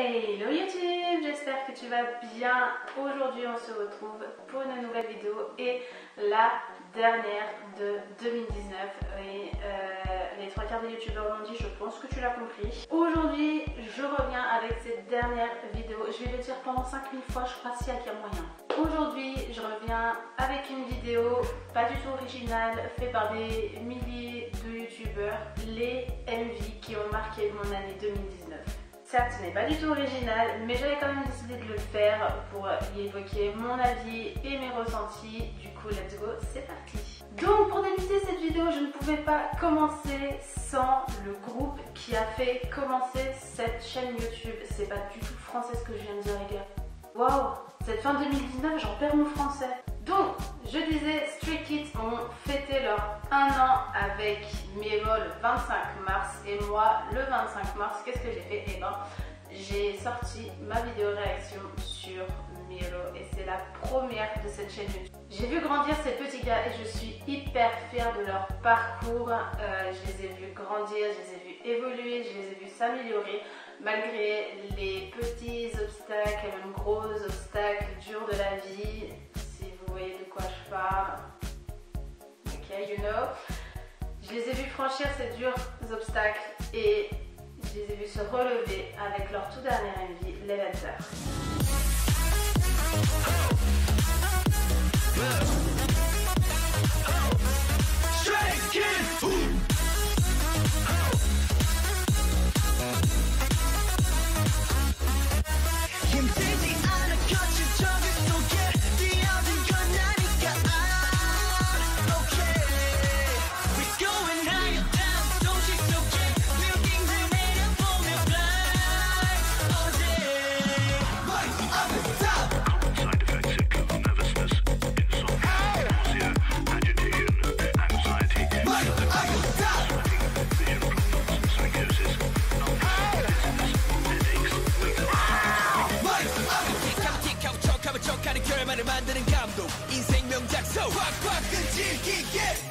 Hello YouTube, j'espère que tu vas bien. Aujourd'hui on se retrouve pour une nouvelle vidéo et la dernière de 2019 et les trois quarts des youtubeurs m'ont dit, je pense que tu l'as compris. Aujourd'hui je reviens avec cette dernière vidéo, je vais le dire pendant 5000 fois, je crois, s'il y a moyen. Aujourd'hui je reviens avec une vidéo pas du tout originale, faite par des milliers de youtubeurs, les MV qui ont marqué mon année 2019. Certes, ce n'est pas du tout original, mais j'avais quand même décidé de le faire pour y évoquer mon avis et mes ressentis. Du coup, let's go, c'est parti. Donc, pour débuter cette vidéo, je ne pouvais pas commencer sans le groupe qui a fait commencer cette chaîne YouTube. C'est pas du tout français ce que je viens de dire, les gars. Waouh, cette fin 2019, j'en perds mon français. Donc, je disais, Stray Kids ont fêté leur 1 an avec Mielo le 25 mars et moi le 25 mars, qu'est-ce que j'ai fait? Eh ben, j'ai sorti ma vidéo réaction sur Mielo et c'est la première de cette chaîne YouTube. J'ai vu grandir ces petits gars et je suis hyper fière de leur parcours. Je les ai vus grandir, je les ai vus évoluer, je les ai vus s'améliorer malgré les petits obstacles et même gros obstacles durs de la vie. Vous voyez de quoi je parle. Ok, you know. Je les ai vus franchir ces durs obstacles et je les ai vus se relever avec leur tout dernier MV, Levanter. 만드는 감동 인생 명작소 꽉꽉 끈질기게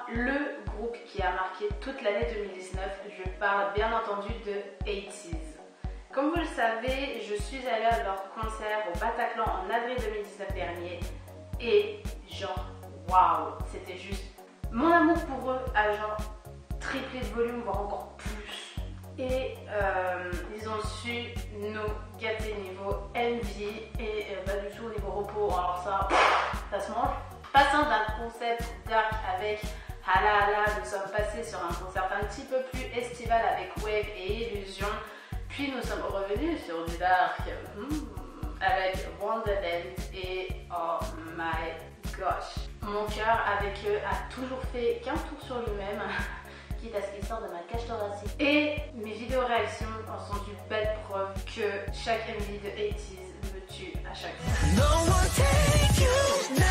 le groupe qui a marqué toute l'année 2019, je parle bien entendu de 80s. Comme vous le savez, je suis allée à leur concert au Bataclan en avril 2019 dernier et genre waouh, c'était juste mon amour pour eux a genre triplé de volume, voire encore plus. Et ils ont su nous gâter niveau MV et pas du tout au niveau repos, alors ça se mange. Passant d'un concept dark avec Hala Hala, nous sommes passés sur un concept un petit peu plus estival avec Wave et Illusion. Puis nous sommes revenus sur du dark avec Wonderland et oh my gosh. Mon cœur avec eux a toujours fait qu'un tour sur lui-même, quitte à ce qu'il sorte de ma cage thoracique. Et mes vidéos réactions en sont une belle preuve que chaque MV de 80s me tue à chaque fois. No one take you now.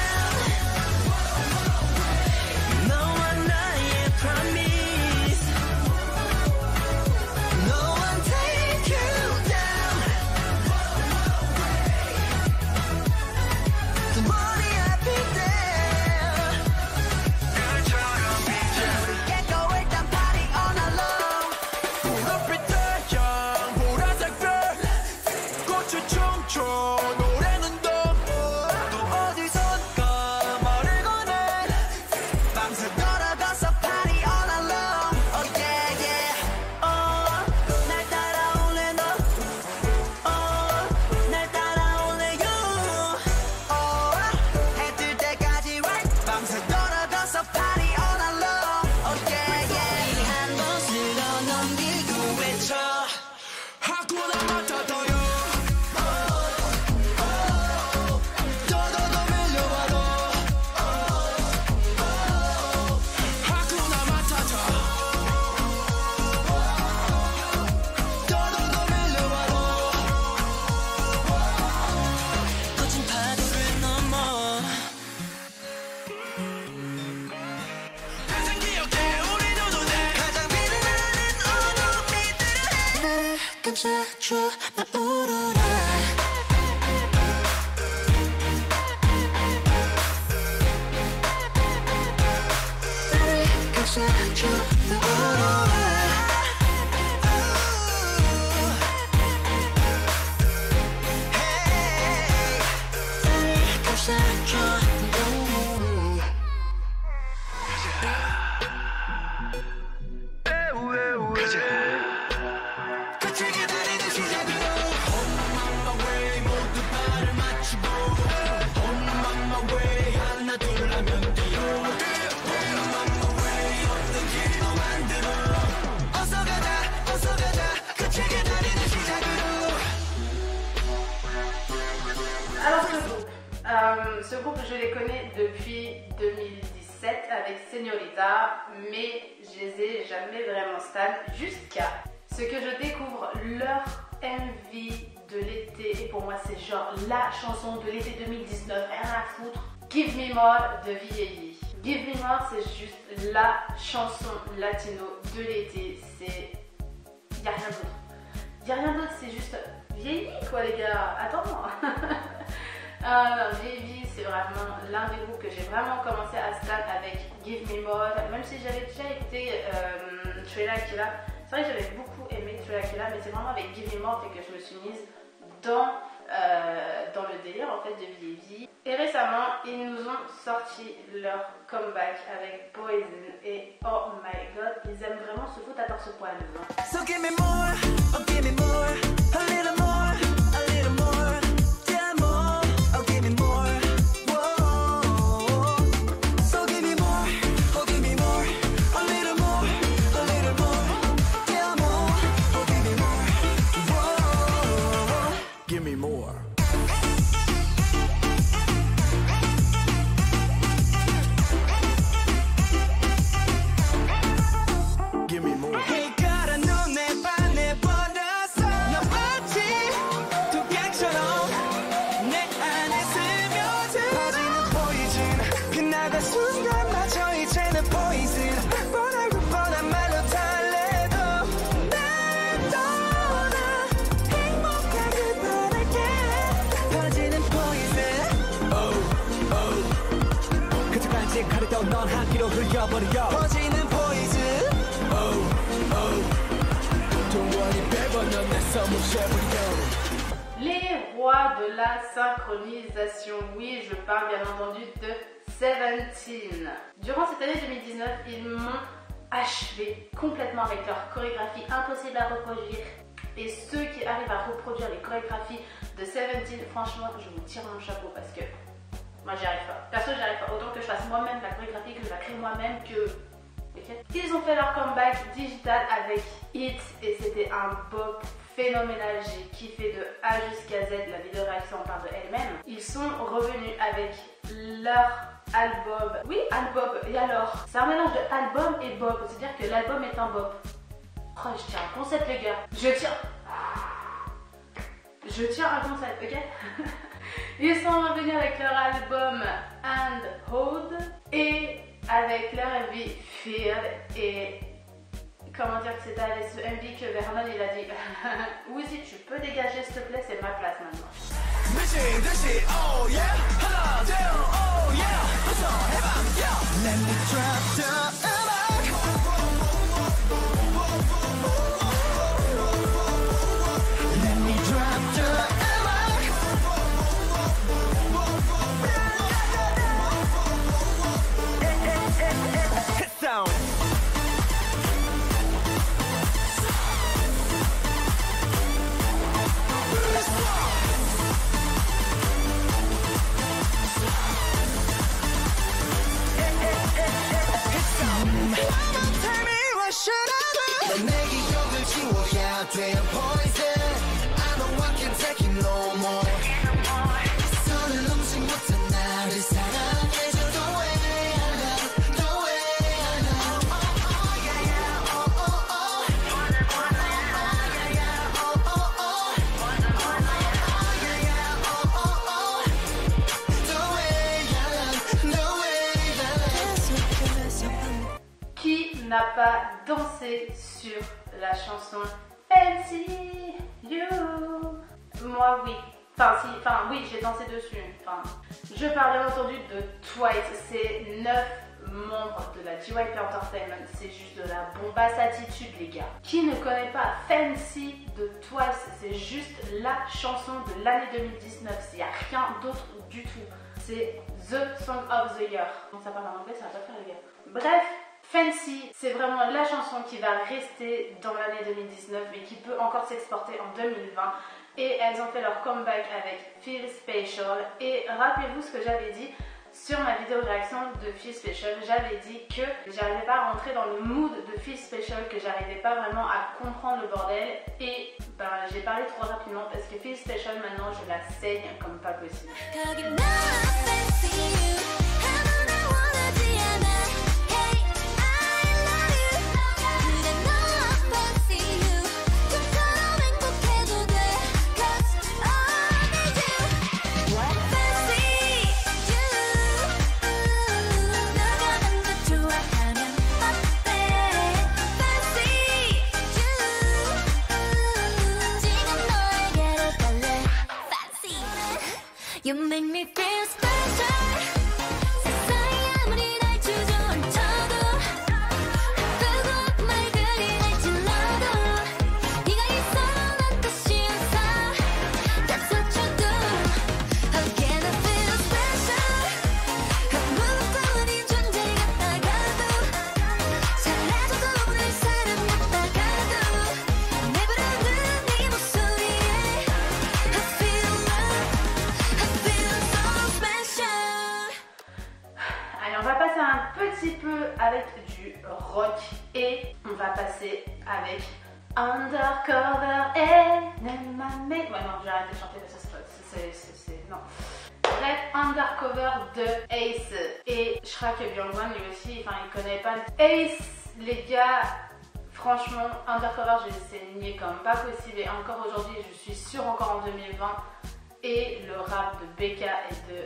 Hakuna Matata yo. 더더더 밀려와도 Hakuna Matata. 더더더 밀려와도 거친 파도를 넘어 가장 기억해 우리 누누들 가장 빛나는 어둠이들을 나를 감싸줘 나 울어라 나를 감싸줘 나 울어라 나를 감싸줘 나 울어라 같이 기다리는 시작으로 On my way 모두 발을 맞추고 On my way 하나 둘 하면 돼요 On my way 없는 길도 만들어 어서 가자 같이 기다리는 시작으로 Alors ce groupe je les connais depuis 2017 avec Señorita, mais je les ai jamais vraiment stan jusqu'à ce que je découvre leur MV de l'été. Et pour moi c'est genre la chanson de l'été 2019, rien à foutre. Give Me More de VAV. Give Me More c'est juste la chanson latino de l'été, c'est... y a rien d'autre. Y a rien d'autre, c'est juste vieilli quoi les gars, attends. VAV c'est vraiment l'un des groupes que j'ai vraiment commencé à stan avec Give Me More, même si j'avais déjà écouté Trela Killa. C'est vrai que j'avais beaucoup aimé Trela Killa, mais c'est vraiment avec Give Me More que je me suis mise dans le délire en fait de VAV. Et récemment ils nous ont sorti leur comeback avec Poison et oh my god, ils aiment vraiment se foutre à part ce point là. So give me more, oh give me more, a little more, a little more, yeah more, oh give me more, whoa. So give me more, oh give me more, a little more, yeah more, oh give me more, whoa. Give me more. Give me more. Hey, 가라 눈에 반해버렸어. 너 마치 독약처럼 내 안에 스며들어. 퍼지는 poison. 빛나간 순간마저 이제는 poison. 뻔하고 뻔한 말로 달래도 날 떠나 행복하길 바랄게. 퍼지는 poison. Oh, oh. 그때까지 가려던 넌 한기로 흘려버려. 퍼지는 poison. Les rois de la synchronisation, oui je parle bien entendu de Seventeen. Durant cette année 2019, ils m'ont achevé complètement avec leur chorégraphie impossible à reproduire. Et ceux qui arrivent à reproduire les chorégraphies de Seventeen, franchement je vous tire mon chapeau parce que moi j'y arrive pas. Perso j'y arrive pas, autant que je fasse moi-même la chorégraphie, que je la crée moi-même, que... Okay. Ils ont fait leur comeback digital avec Hit et c'était un bop phénoménal. J'ai kiffé de A jusqu'à Z. La vidéo réaction en parle de elle-même. Ils sont revenus avec leur album. Oui, album. Et alors, c'est un mélange de album et bop. C'est-à-dire que l'album est un bop. Oh, je tiens un concept les gars. Je tiens un concept, ok. Ils sont revenus avec leur album And Hold et avec leur MV Fear. Et comment dire que c'était avec ce MV que Vernon il a dit Uzi tu peux dégager s'il te plaît, c'est ma place maintenant. oh yeah, 하나, 둘, oh yeah, 어서 해봐, yeah. Let me drop the 음악. Let me drop the 음악. Hit sound. n'a pas dansé sur la chanson Fancy You? Moi oui. Oui, j'ai dansé dessus. Je parle bien entendu de Twice. C'est 9 membres de la JYP Entertainment. C'est juste de la bombasse attitude, les gars. Qui ne connaît pas Fancy de Twice? C'est juste la chanson de l'année 2019. Il n'y a rien d'autre du tout. C'est The Song of the Year. Bon, ça parle en anglais, ça va pas faire, les gars. Bref, Fancy, c'est vraiment la chanson qui va rester dans l'année 2019 mais qui peut encore s'exporter en 2020. Et elles ont fait leur comeback avec Feel Special. Et rappelez-vous ce que j'avais dit sur ma vidéo de réaction de Feel Special. J'avais dit que j'arrivais pas à rentrer dans le mood de Feel Special, que j'arrivais pas vraiment à comprendre le bordel. Et j'ai parlé trop rapidement parce que Feel Special maintenant je la saigne comme pas possible. You make me feel special. 세상이 아무리 날 주저앉혀도 뜨거운 말들이 날 찔러도 네가 있어 난 다시 웃어. That's what you do. How can I feel special? 아무것도 아닌 존재 같다가도 사라져도 늘 사랑했다가도 내 부르는 네 목소리에 I feel love. Allez, on va passer un petit peu avec du rock et on va passer avec Undercover Enemy. Ouais, non, j'ai arrêté de chanter parce que c'est non. Bref, Undercover de Ace. Et je crois que Byungwon lui aussi, il connaît pas Ace, les gars. Franchement, Undercover, je l'ai saigné comme pas possible. Et encore aujourd'hui, je suis sûre encore en 2020. Et le rap de BK et de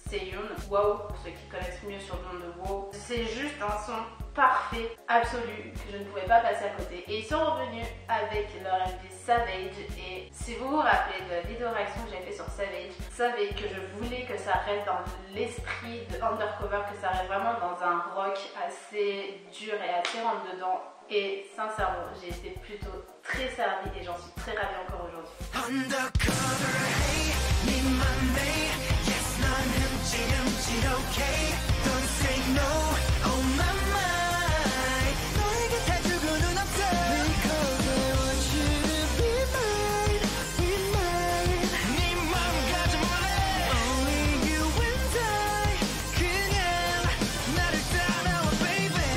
Seyun, Wow, pour ceux qui connaissent mieux sur le nom de Wow, c'est juste un son parfait, absolu, que je ne pouvais pas passer à côté. Et ils sont revenus avec leur MV Savage. Et si vous vous rappelez de la vidéo réaction que j'avais fait sur Savage, vous savez que je voulais que ça reste dans l'esprit de Undercover, que ça reste vraiment dans un rock assez dur et assez rentre dedans. Et sincèrement, j'ai été plutôt très servie et j'en suis très ravie encore aujourd'hui. Undercover, hey, 네 맘에 yes, 나는 지름질 okay. Don't say no, oh my mind. 너에게 다 두고는 없어. Because I want you to be mine, be mine. 네 맘 가져볼래. Only you and I. 그냥 나를 따라와, baby.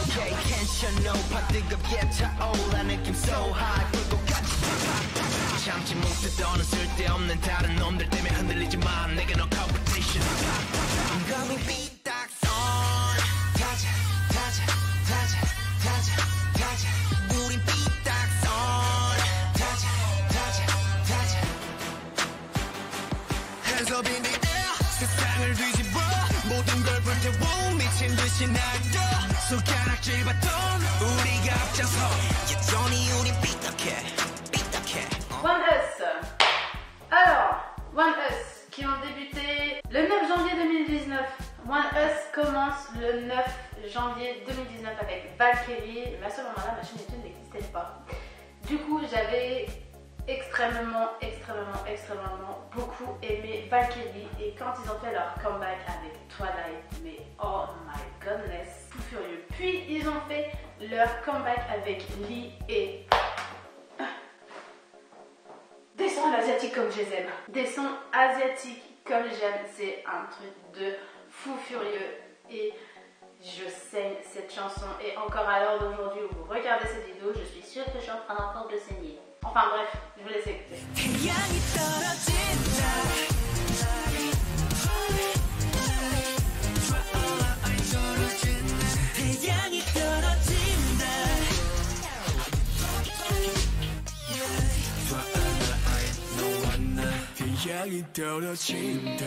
Okay, can't you know? 뜨겁게 차올라 느낌 so high. 불꽃같이 참지 못했던 쓸데없는 다른 놈들 때문에 흔들리지만 내게 no competition. 감이 삐딱선 타자 타자 타자 타자 타자 우린 삐딱선 타자 타자 타자 Hands up in the air 세상을 뒤집어 모든 걸 불태워 미친 듯이 날려 손가락질 받던 우리가 앞장서 여전히 우린 삐딱해 삐딱해 One Us. Alors, One Us qui ont débuté le 9 janvier 2019. One Us commence le 9 janvier 2019 avec Valkyrie. Mais à ce moment-là, ma chaîne YouTube n'existait pas. Du coup, j'avais extrêmement beaucoup aimé Valkyrie. Et quand ils ont fait leur comeback avec Twilight, mais oh my goodness, tout furieux. Puis ils ont fait leur comeback avec Lee et des sons asiatiques comme je les aime. Des sons asiatiques comme j'aime, c'est un truc de fou furieux. Et je saigne cette chanson. Et encore à l'heure d'aujourd'hui où vous regardez cette vidéo, je suis sûre que je suis en train encore de saigner. Enfin bref, je vous laisse écouter. 태양이 떨어진다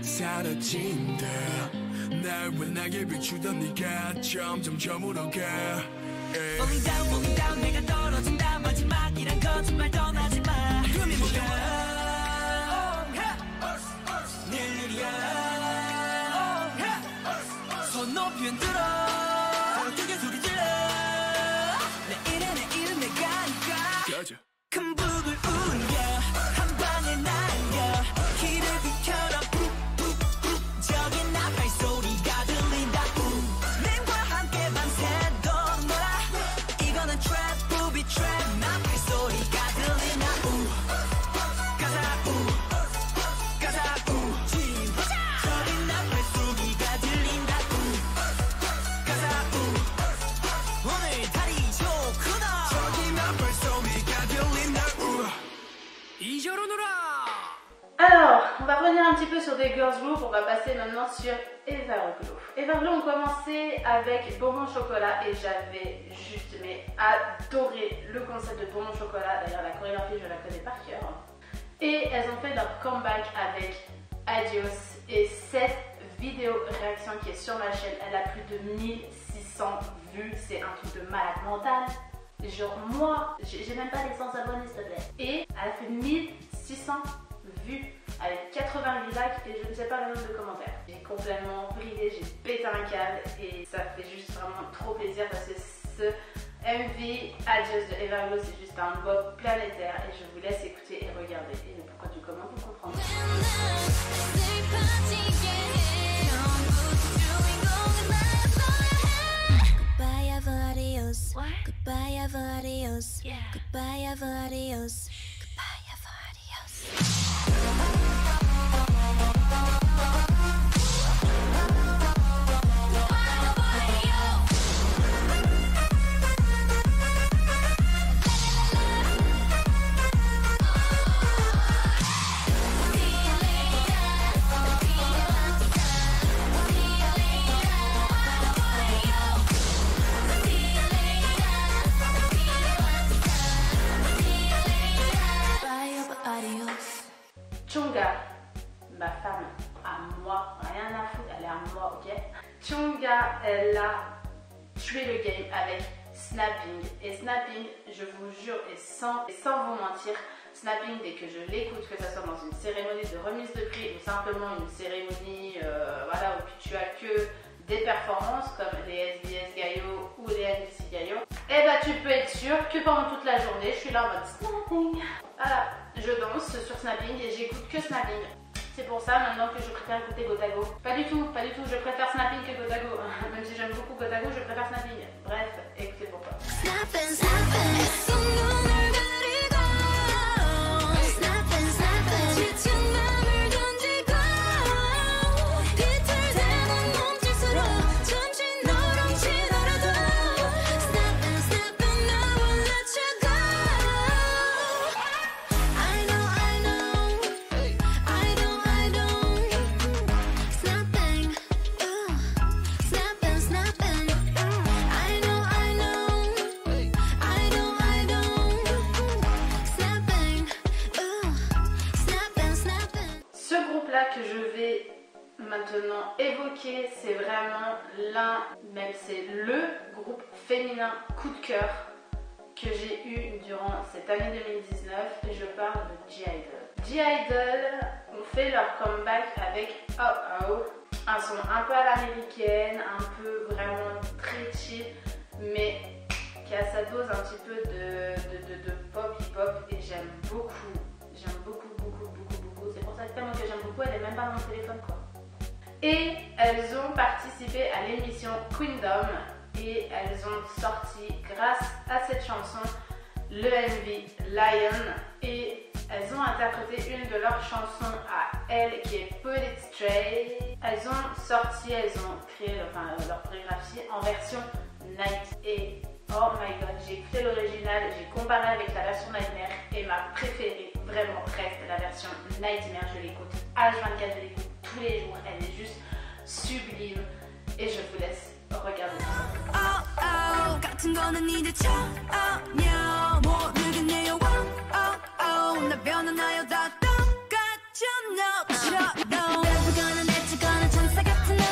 사라진다 날 원하게 비추던 네가 점점 저물어가 Falling down 내가 떨어진다 마지막이란 거짓말 떠나지마 꿈이 뭐야 내일이야 손 높이 흔들어 크게 소리 질러 내일은 내가 가자 큰 북을 울려 한 방에 날려 길을 비켜라 푹푹푹 저기 나 발소리가 들린다 맹과 함께 밤새도록 놀아 이거는 트랩 부비 트랩 나 발소리가 들린다 가자 가자 진보자 저기 나 발소리가 들린다 가자 오늘 다리 좋구나 저기 나 발소리가 들린다 이저로 놀아 Alors, on va revenir un petit peu sur des girls group, on va passer maintenant sur Everglow. Everglow ont commencé avec Bonbon Chocolat et j'avais juste adoré le concept de Bonbon Chocolat, d'ailleurs la chorégraphie je la connais par cœur. Et elles ont fait leur comeback avec Adios et cette vidéo réaction qui est sur ma chaîne, elle a plus de 1600 vues, c'est un truc de malade mental. Genre moi, j'ai même pas les 100 abonnés s'il te plaît. Et elle a fait 1600 vues avec 88 likes et je ne sais pas le nombre de commentaires. J'ai complètement brillé, j'ai pété un câble et ça fait juste vraiment trop plaisir parce que ce MV Adios de Everglow c'est juste un bop planétaire et je vous laisse écouter et regarder. Et pourquoi tu commentes pour comprendre. Goodbye, adios. Goodbye, adios. Goodbye, adios. Goodbye, adios. Chungha, ma femme, à moi, rien à foutre, elle est à moi, ok? Chungha, elle a tué le game avec Snapping. Et Snapping, je vous jure, et sans vous mentir, Snapping, dès que je l'écoute, que ce soit dans une cérémonie de remise de prix ou simplement une cérémonie voilà, où tu as que des performances comme les SBS Gaio ou les NBC Gaio, et bah tu peux être sûr que pendant toute la journée, je suis là en mode Snapping. Voilà, je danse sur Snapping et j'écoute que Snapping. C'est pour ça maintenant que je préfère écouter Gotago. Pas du tout, je préfère Snapping que Gotago. Même si j'aime beaucoup Gotago, je préfère Snapping. Bref, écoutez pourquoi. Snappin', snappin', 손눈을 가리고 Snappin', snappin', 지친 맘을 던지고 비틀대는 몸짓으로 잠시 너랑 치더라도 Snappin', snappin', I won't let you go. I know Snapping, snappin', snappin', I know snapping, snapping. Ce groupe-là que je vais maintenant évoquer, c'est vraiment même c'est le groupe féminin coup de cœur que j'ai eu durant cette année 2019 et je parle de G-Idol. G-Idol ont fait leur comeback avec Oh Oh, un son un peu à l'américaine, un peu vraiment très chill, mais qui a sa dose un petit peu de pop hip-hop et j'aime beaucoup, c'est pour ça que tellement que j'aime beaucoup, elle est même pas dans mon téléphone quoi. Et elles ont participé à l'émission Queendom et elles ont sorti grâce à cette chanson le MV Lion et elles ont interprété une de leurs chansons à elles qui est Put It Straight. Elles ont créé leur chorégraphie en version Night et oh my god, j'ai écouté l'original, j'ai comparé avec la version Nightmare et ma préférée vraiment reste la version Nightmare. Je l'écoute H24, je l'écoute tous les jours, elle est juste sublime et je vous laisse regarder tout ça. Oh oh 같은 거는 이제 처음이야 모르겠네요 oh oh 나 변하나요 다 똑같죠 너처럼 Never gonna let you go 천사 같은 널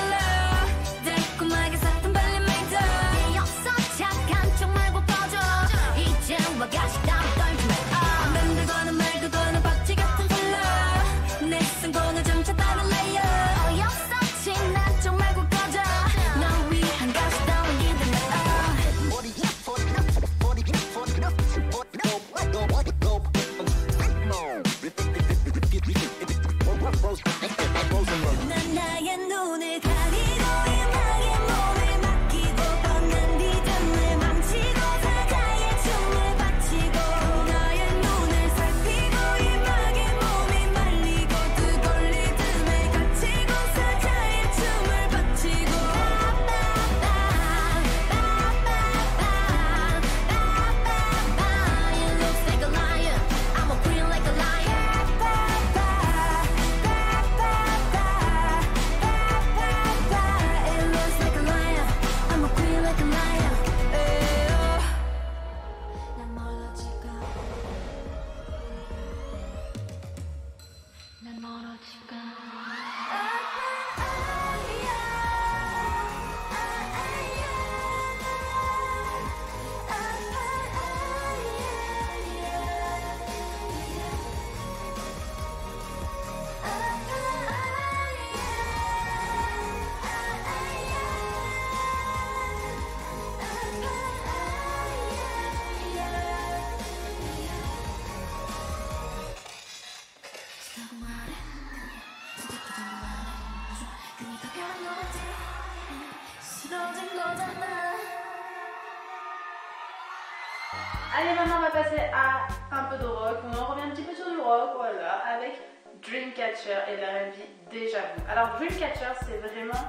Allez, maintenant on va passer à un peu de rock. On revient un petit peu sur du rock, voilà, avec Dreamcatcher et leur R&B Déjà Vu. Alors Dreamcatcher, c'est vraiment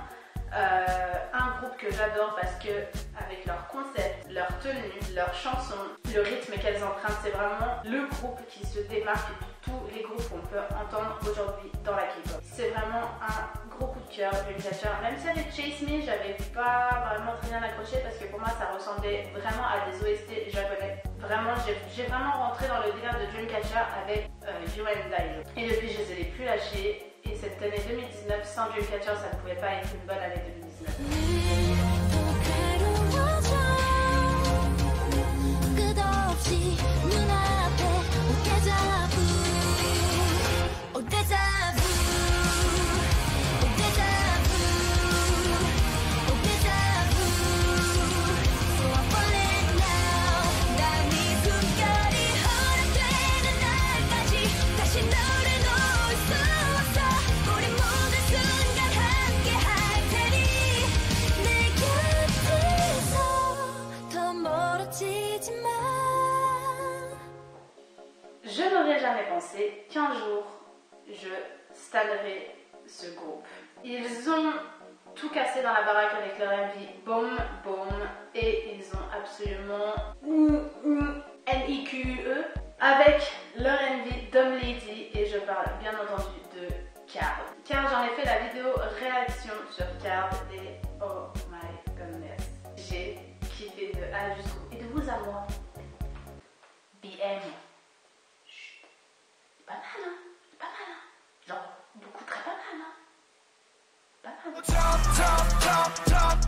un groupe que j'adore parce que avec leur concept, leur tenue, leurs chansons, le rythme qu'elles empruntent, c'est vraiment le groupe qui se démarque de tous les groupes qu'on peut entendre aujourd'hui dans la K-pop. C'est vraiment un gros coup de cœur, Dreamcatcher. Même si avec Chase Me, j'avais pas vraiment très bien accroché parce que pour moi ça ressemblait vraiment à des OST japonais. Vraiment, j'ai vraiment rentré dans le délire de Dreamcatcher avec You and I. Et depuis, je les ai plus lâchés. Et cette année 2019, sans Dreamcatcher, ça ne pouvait pas être une bonne année 2019. Je n'aurais jamais pensé qu'un jour je stallerais ce groupe. Ils ont tout cassé dans la baraque avec leur MV Boom Boom et ils ont absolument N-I-Q-E avec leur MV Dumb Lady et je parle bien entendu de Card. Car j'en ai fait la vidéo réaction sur Card et oh my goodness, j'ai kiffé de A jusqu'au bout. Et de vous à moi, BM. Pas mal, hein? Pas mal, hein? Genre, beaucoup très pas mal, hein? Pas mal.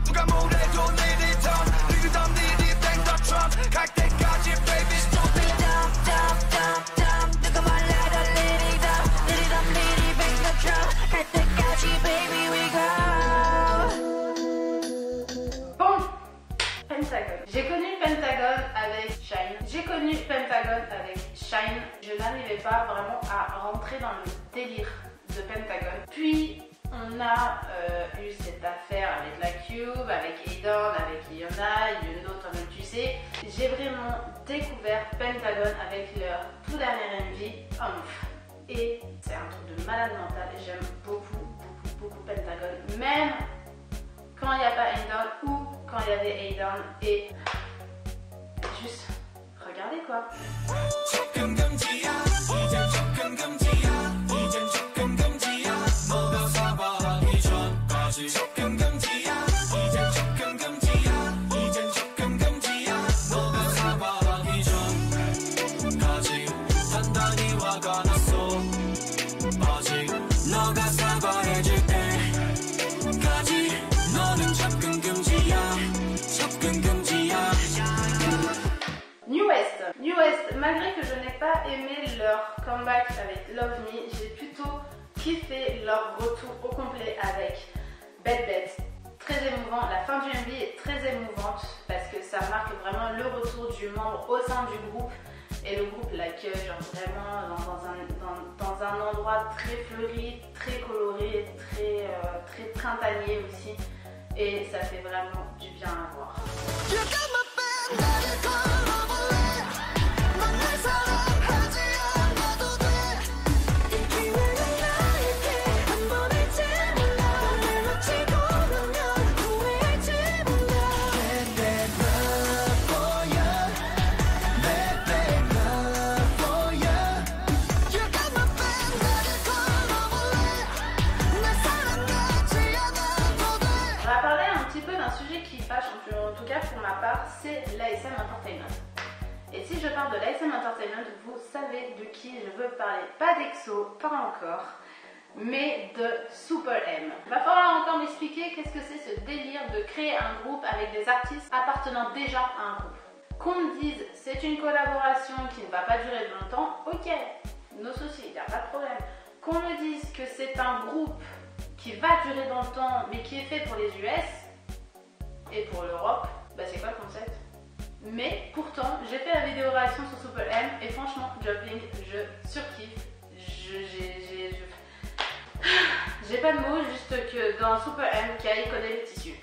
누가 뭐래도 내리던 리듬 니리 땡더처럼 갈 때까지 baby stop it 누가 말해도 리듬 니리 땡더처럼 갈 때까지 baby we go. Bon, Pentagon. J'ai connu Pentagon avec Shine. J'ai connu Pentagon avec Shine. Je n'arrivais pas vraiment à rentrer dans le délire de Pentagon. Puis on a eu cette affaire avec la Cube, avec Aidon, avec Yona, Yuno, toi-même tu sais. J'ai vraiment découvert Pentagon avec leur tout dernier MV, Oomph. Et c'est un truc de malade mental et j'aime beaucoup Pentagon. Même quand il n'y a pas Aidon ou quand il y avait Aidon et juste regardez quoi. New West, malgré que je n'ai pas aimé leur comeback avec Love Me, j'ai plutôt kiffé leur retour au complet avec Bad Bet. Très émouvant, la fin du MV est très émouvante parce que ça marque vraiment le retour du membre au sein du groupe et le groupe l'accueille vraiment dans un endroit très fleuri, très coloré, très printanier aussi et ça fait vraiment du bien à voir. En tout cas pour ma part, c'est l'ASM Entertainment. Et si je parle de l'ASM Entertainment, vous savez de qui je veux parler. Pas d'EXO, pas encore, mais de Super M. Il va falloir encore m'expliquer qu'est-ce que c'est ce délire de créer un groupe avec des artistes appartenant déjà à un groupe. Qu'on me dise c'est une collaboration qui ne va pas durer longtemps, ok, nos soucis, il n'y a pas de problème. Qu'on me dise que c'est un groupe qui va durer dans le temps mais qui est fait pour les US et pour l'Europe, bah c'est quoi le concept? Mais pourtant, j'ai fait la vidéo réaction sur Super M et franchement, Joplin, je surkiffe. J'ai pas de mots, juste que dans Super M, Kai connaît le tissu.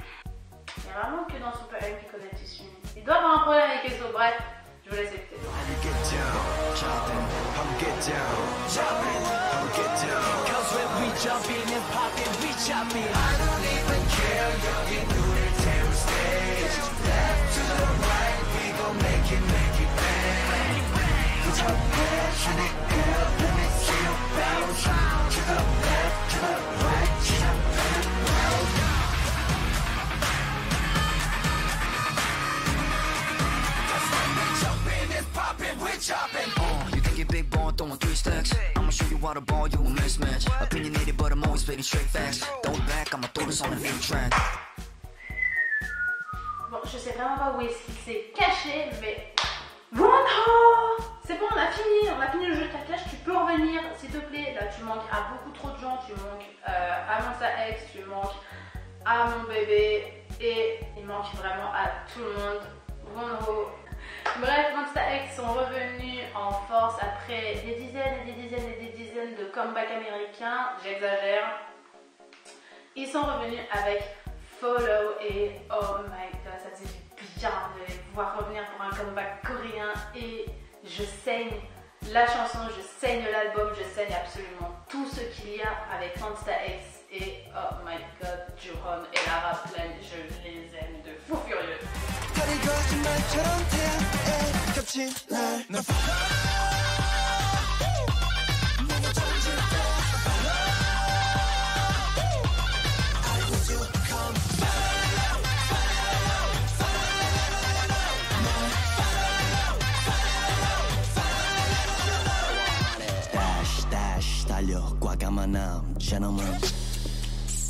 Il y a vraiment que dans Super M qui connaît le tissu. Il doit avoir un problème avec EXO, bref, je Je vous laisse écouter. Get down, jumping, I'ma get down, jumping, I'ma get down. 'Cause when we jump in and pop it, we chop it. I don't even care, 여기 눈을 태울 stage. Left to the right, we gon' make it bang. Put your hands in the air, let me see you bounce. To the left, to the right, jump and round. Cause when we jump in and pop it, we chop it. You think you're big ball, throwing 3 stacks. I'ma show you how to ball, you a mismatch. Opinionated, but I'm always spitting straight facts. Throw it back, I'ma throw this on a new track. Bon, je sais vraiment pas où est-ce qu'il s'est caché, mais voilà. C'est bon, on a fini le jeu de cache. Tu peux revenir, s'il te plaît. Là, tu manques à beaucoup trop de gens. Tu manques à Monsta X, tu manques à mon bébé, et il manque vraiment à tout le monde. Ronro. Bref, Monsta X sont revenus en force après des dizaines et des dizaines et des dizaines de comebacks américains. J'exagère. Ils sont revenus avec Follow et oh my god, ça faisait du bien de les voir revenir pour un comeback coréen, et je saigne la chanson, je saigne l'album, je saigne absolument tout ce qu'il y a avec Monsta X, et oh my god, Juhon et Lara Plaine, je les aime de fou furieux. 달려 과감한 gentleman.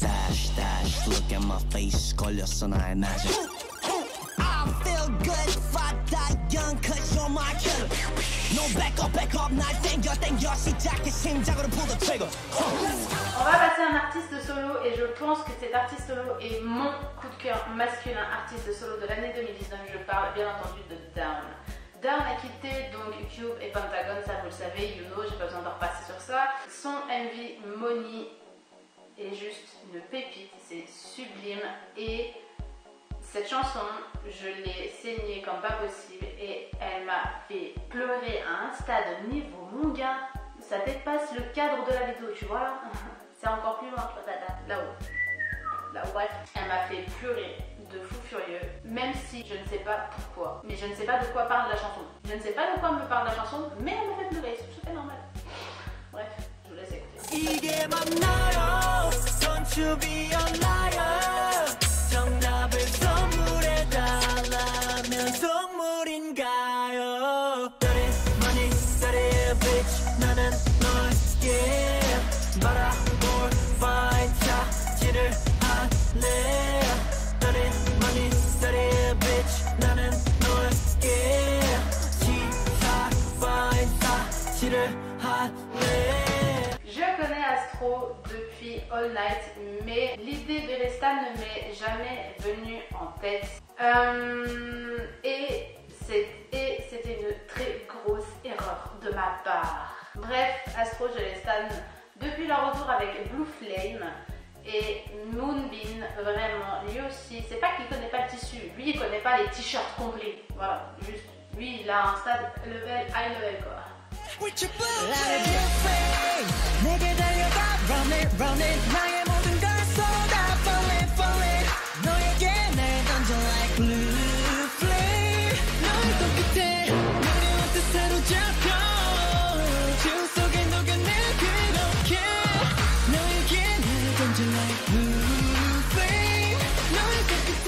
Dash dash look at my face 걸렸어 나의 magic. I feel good fat young cause you're my killer. No back up 날 땡겨 시작해 심장으로 pull the trigger. On va passer à un artiste solo, et je pense que cet artiste solo est mon coup de cœur masculin artiste solo de l'année 2019. Je parle bien entendu de Dawn. Dawn a quitté donc Cube et Pentagon, ça vous le savez, you know, j'ai pas besoin de repasser sur ça. Son MV Money est juste une pépite, c'est sublime, et cette chanson, je l'ai saignée comme pas possible, et elle m'a fait pleurer à un stade niveau, mon gars, ça dépasse le cadre de la vidéo, tu vois là. C'est encore plus loin, tu vois, là-haut, bref, elle m'a fait pleurer de fou furieux, même si je ne sais pas pourquoi, mais je ne sais pas de quoi parle la chanson. Je ne sais pas de quoi me parle la chanson, mais elle me fait pleurer, c'est tout à fait normal. Bref, je vous laisse écouter. 이게 맞나요? Don't you be a liar. 정답을 선물해 달라면 선물인가요? Dirty money, dirty bitch. 나는 너에게 바라볼 fine 차지를 할래. Je connais Astro depuis All Night, mais l'idée de l'Estan ne m'est jamais venue en tête. Et c'était une très grosse erreur de ma part. Bref, Astro, je les stan depuis leur retour avec Blue Flame. Et Moonbin, vraiment, lui aussi, c'est pas qu'il connaît pas le tissu, lui il connaît pas les t-shirts complets. Voilà, juste, lui il a un stade level, high level quoi.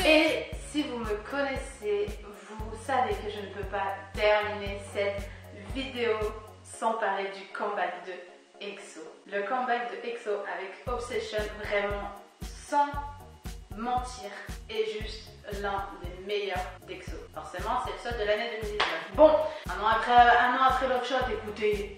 Et si vous me connaissez, vous savez que je ne peux pas terminer cette vidéo sans parler du comeback de EXO. Le comeback de EXO avec Obsession, vraiment sans mentir, est juste l'un des meilleurs d'EXO. Forcément, c'est le seul de l'année 2019. Bon, un an après Love Shot, écoutez,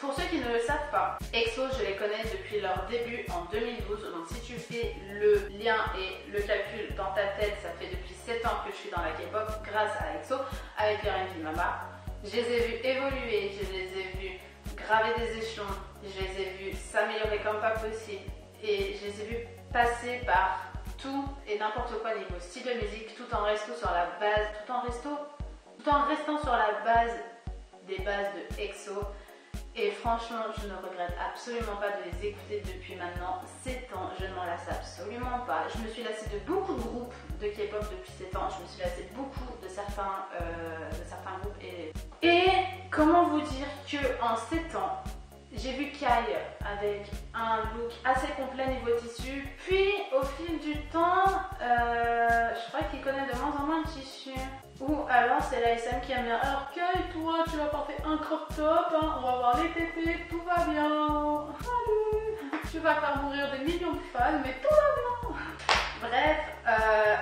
pour ceux qui ne le savent pas, EXO, je les connais depuis leur début en 2012. Donc si tu fais le lien et le calcul dans ta tête, ça fait depuis 7 ans que je suis dans la K-pop grâce à EXO avec leur MV Mama. Je les ai vus évoluer, je les ai vus graver des échelons, je les ai vus s'améliorer comme pas possible, et je les ai vus passer par tout et n'importe quoi niveau style de musique, tout en restant sur la base, tout tout en restant sur la base des bases de EXO. Et franchement, je ne regrette absolument pas de les écouter depuis maintenant 7 ans. Je ne m'en lasse absolument pas. Je me suis lassée de beaucoup de groupes de K-pop depuis 7 ans. Je me suis lassée beaucoup de certains groupes. Et comment vous dire qu'en 7 ans, j'ai vu Kai avec un look assez complet niveau tissu. Puis au fil du temps, je crois qu'il connaît de moins en moins de tissu. Ou alors c'est l'ASM qui aime bien. Alors Kai, toi tu vas porter un crop top, hein, on va voir les tétés, tout va bien. Salut. Tu vas faire mourir des millions de fans, mais tout va bien. Bref,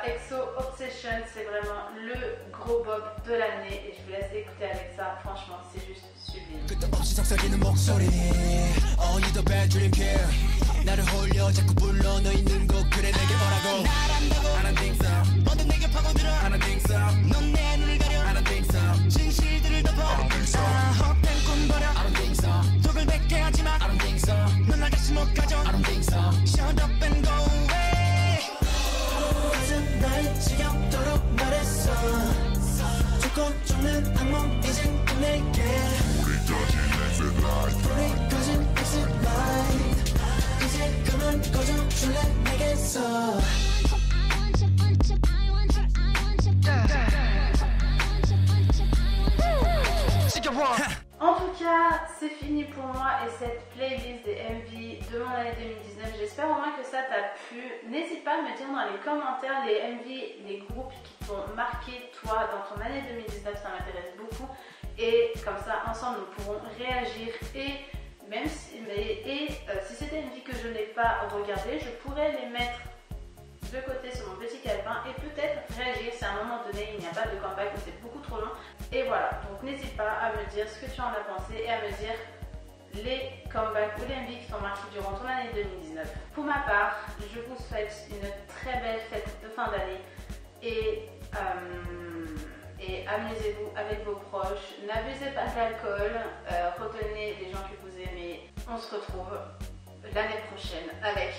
EXO Obsession, c'est vraiment le gros bop de l'année et je vous laisse écouter avec ça. Franchement, c'est juste sublime. 끝도 없이 속삭이는 목소리 어디도 빼주는 care 나를 홀려 자꾸 불러 너 있는 곳 그래 내게 오라고 날 안다고 I don't think so 뭐든 내게 파고들어 I don't think so 넌 내 눈을 가려 I don't think so 진실들을 덮어 I don't think so 헛된 꿈 버려 I don't think so 독을 뱉게 하지마 I don't think so 넌 날 다시 못 가져 I don't think so Shut up and go away 가슴 날 지겹도록 말했어 죽고 죽는 악몽 이젠 끝낼게 이제 그만 꺼져줄래 내게서 En tout cas, c'est fini pour moi et cette playlist des MV de mon année 2019. J'espère au moins que ça t'a plu. N'hésite pas à me dire dans les commentaires les MV, les groupes qui t'ont marqué toi dans ton année 2019, ça m'intéresse beaucoup. Et comme ça, ensemble, nous pourrons réagir et même si, si c'est des MV que je n'ai pas regardé, je pourrais les mettre de côté sur mon petit calepin et peut-être réagir si à un moment donné il n'y a pas de comeback ou c'est beaucoup trop long. Et voilà, donc n'hésite pas à me dire ce que tu en as pensé et à me dire les comebacks ou les MV qui t'ont marqué durant ton année 2019. Pour ma part, je vous souhaite une très belle fête de fin d'année et amusez-vous avec vos proches, n'abusez pas de l'alcool, retenez les gens que vous aimez. On se retrouve l'année prochaine avec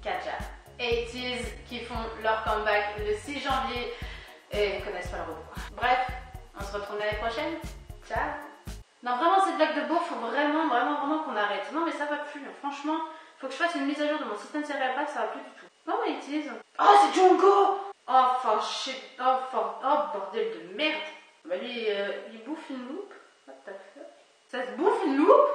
Katja, 80s qui font leur comeback le 6 janvier et ne connaissent pas leur retour. Bref, on se retrouve l'année prochaine. Ciao. Non vraiment cette blague de beau, faut vraiment qu'on arrête. Non mais ça va plus, franchement, faut que je fasse une mise à jour de mon système cérébral, ça va plus du tout. Non mais 80s. Oh c'est Jungkook. Oh shit, oh bordel de merde. Bah lui il bouffe une loupe. What the fuck? Ça se bouffe une loupe?